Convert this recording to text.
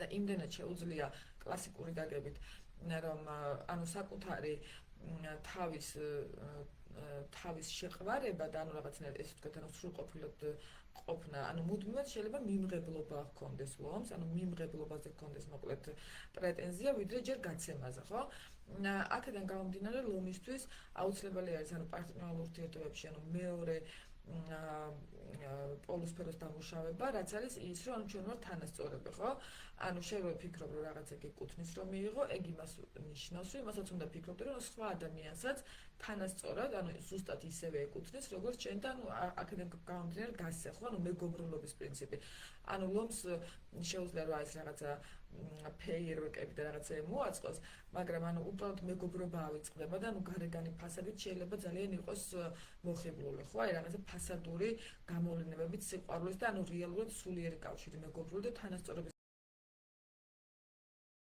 და იმდენად შეუძლია კლასიკური გაგებით რომ ანუ საკუთარი თავის შეყვარება და ანუ რაღაცნაირად ესე ვთქვათ ანუ სრულყოფილად ყოფნა ანუ მუდმივად შეიძლება მიმღებლობა ჰქონდეს ლომს ანუ მიმღებლობაზე ჰქონდეს მოკლედ პრეტენზია ვიდრე ჯერ გაცემაზე ხო აქედან გამომდინარე ლომისთვის აუცილებელი არის ანუ პარტნიორულ ურთიერთობებში ანუ მეორე პოლუსფეროს დამუშავება, რაც არის ის, რომ ანუ ჩვენ ვართ თანასწორები, ხო? ანუ შეიძლება ვფიქრობ, რომ რაღაცა გეკუთვნის, რომ მიიღო, ეგ იმას ნიშნავს, რომ იმასაც უნდა ფიქრობდე, რომ სხვა ადამიანსაც თანასწორად, ანუ ზუსტად ისევე ეკუთვნის, როგორც ჩვენ და ანუ აქედან გამომდინარე გასცე, ხო? ანუ მეგობრულობის პრინციპი. ანუ ლომს შეუძლია რა ის რაღაცა ფეიერვერკები და რაღაცა მოაწყოს, მაგრამ ანუ უბრალოდ მეგობრობა ავიწყდება და ანუ გარეგანი ფასადით შეიძლება ძალიან იყოს მოხიბლული, ხო? აი რაღაცა ფასადური გამოვლენებებით სიყვარულის და ანუ რეალურად სულიერი კავშირი მეგობრული და თანასწორობის